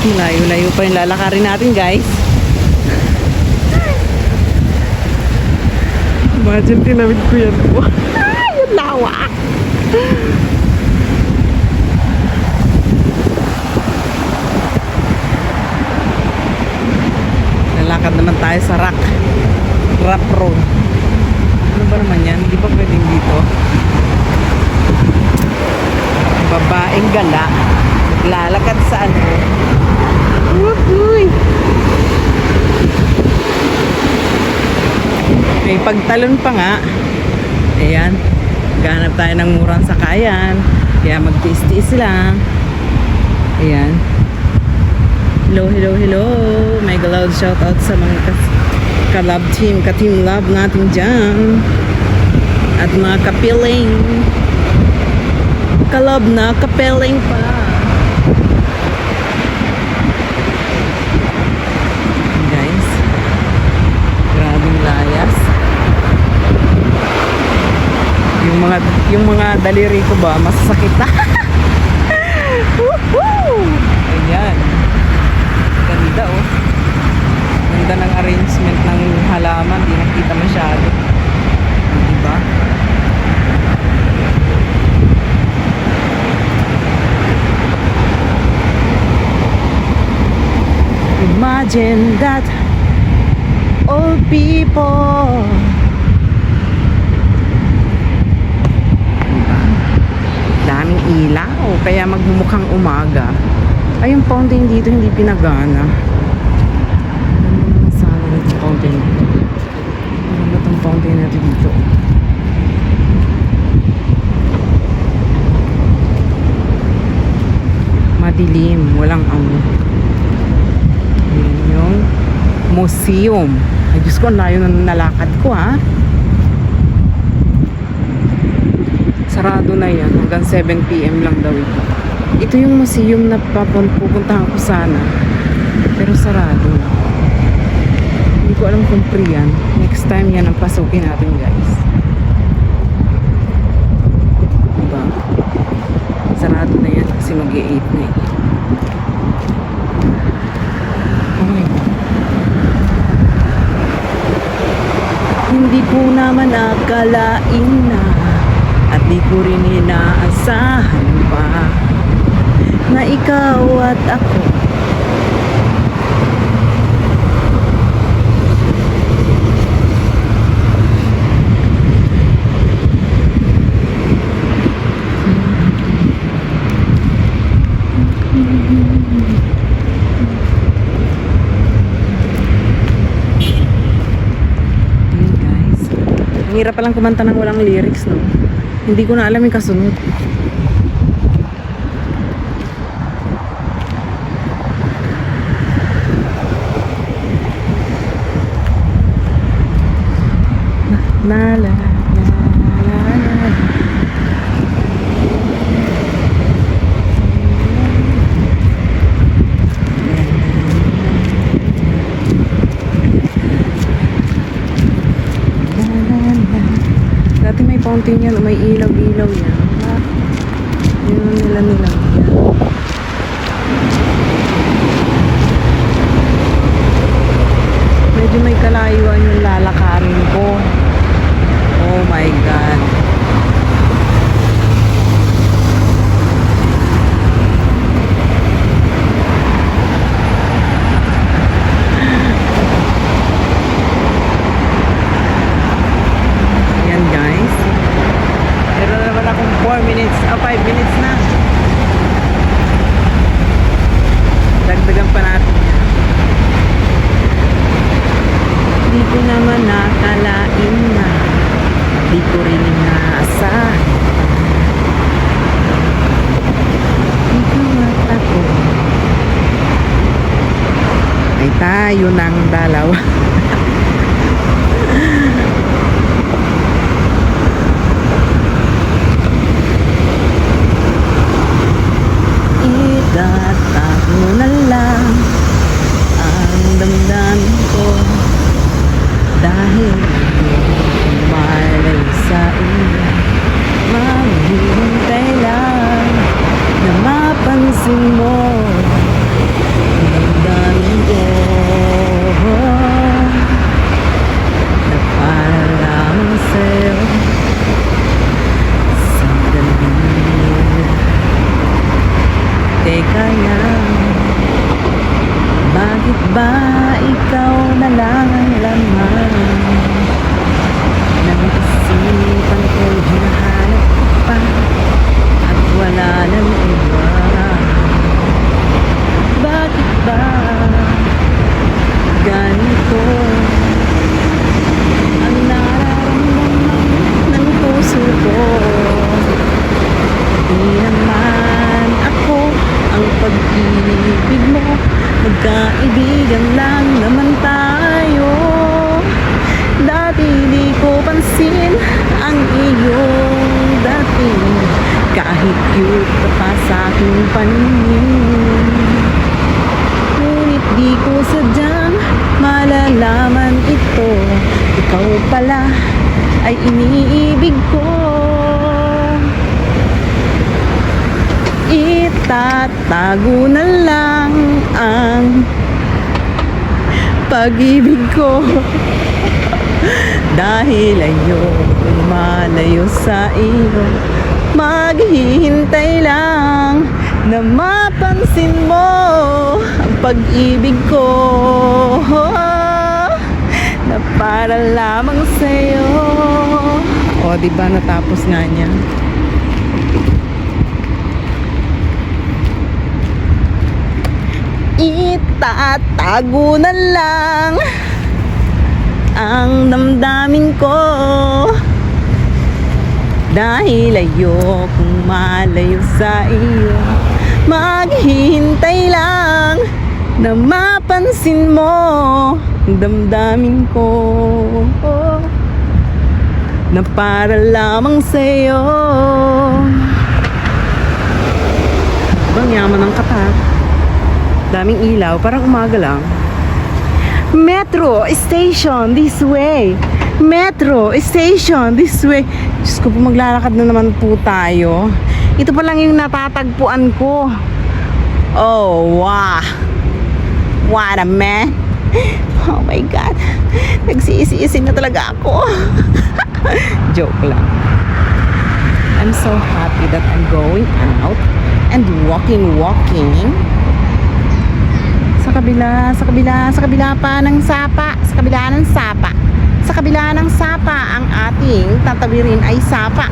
Layo-layo pa yung lalakarin natin, guys. Imagine, tinawid ko yan po. Yung lawa. Lalakad naman tayo sa rock road. Ano ba naman yan? Hindi pa pwedeng dito. Babaeng gala. Naglalakad sa ano. Uy! May pagtalon pa nga. Ayan. Ganap tayo ng murang sakayan. Kaya magtiis-tiis lang. Ayan. Hello, hello, hello. Mega loud shoutout sa mga ka-love team, ka-team love natin dyan. At mga kapiling. Ka-love na, kapiling pa. Guys. Grabing layas. Yung mga daliri ko ba masasakit na. Woohoo! Ayan. Ganda oh. Ganda ng arrangement ng halaman, di nakita masyado. Diba? Imagine that old people. Daming ilaw, kaya magmumukhang umaga. Ay, yung fountain dito hindi pinagana. Sana yung fountain dito. Ano ba itong fountain natin dito? Madilim, walang ano. Yun yung museum. Ay, Diyos ko, ang layo na nalakad ko, ha? Sarado na yan. Hanggang 7 PM lang daw ito. Ito yung museum na pupuntahan ko sana. Pero sarado na. Hindi ko alam kung free yan. Next time yan ang pasukin natin, guys. Diba? Sarado na yan kasi mag-8 na eh. Oh my God. Hindi ko naman akalain na at di ko rin inaasahan pa na ikaw at ako guys. Ang hirap palang kumanta ng walang lyrics, no? Hindi ko na alam yung kasunod. La la la la la. Dati may fountain yan, may ilaw-ilaw yan. Yun nila yan. Medyo may kalayuan yung lalakarin ko. Oh my God. Ayan guys. Meron na naman akong 4 minutes, 5 minutes na. Dagdagan pa natin yan. Hindi ko naman nakalain na di ko rin inaasahan. Ikaw at ako ay tayo ng dalawa. Itatago na lang ang damdamin ko dahil malay sa iyo. Maghihintay lang na mapansin mo lang? Bakit ba ikaw na lang ang laman ng isipan ko'y hinahanap ko pa at wala nang iba? Bakit ba ganito ang nararamdaman ng puso ko? Di naman ako ang pag-ibig mo, magkaibigan lang naman tayo. Dati di ko pansin ang iyong dating, kahit cute ka pa sa aking paningin. Ngunit di ko sadyang malalaman ito, ikaw pala ay iniibig ko. Itatago na lang ang pag-ibig ko dahil ayokong malayo sa iyo. Maghihintay lang na mapansin mo ang pag-ibig ko na para lamang sa'yo. O, diba natapos nga niya? Itatago na lang ang damdamin ko dahil ayokong malayo sa iyo. Maghihintay lang na mapansin mo ang damdamin ko na para lamang sa'yo. Bang yaman ng kapat. Daming ilaw, parang umaga lang. Metro station this way. Metro station this way. Diyos ko po, maglalakad na naman po tayo. Ito pa lang yung natatagpuan ko. Oh, wow. What a man. Oh my God. Nagsisi-isi na talaga ako. Joke lang. I'm so happy that I'm going out and walking. Sa kabila pa ng sapa, sa kabila ng sapa ang ating tatawirin ay sapa.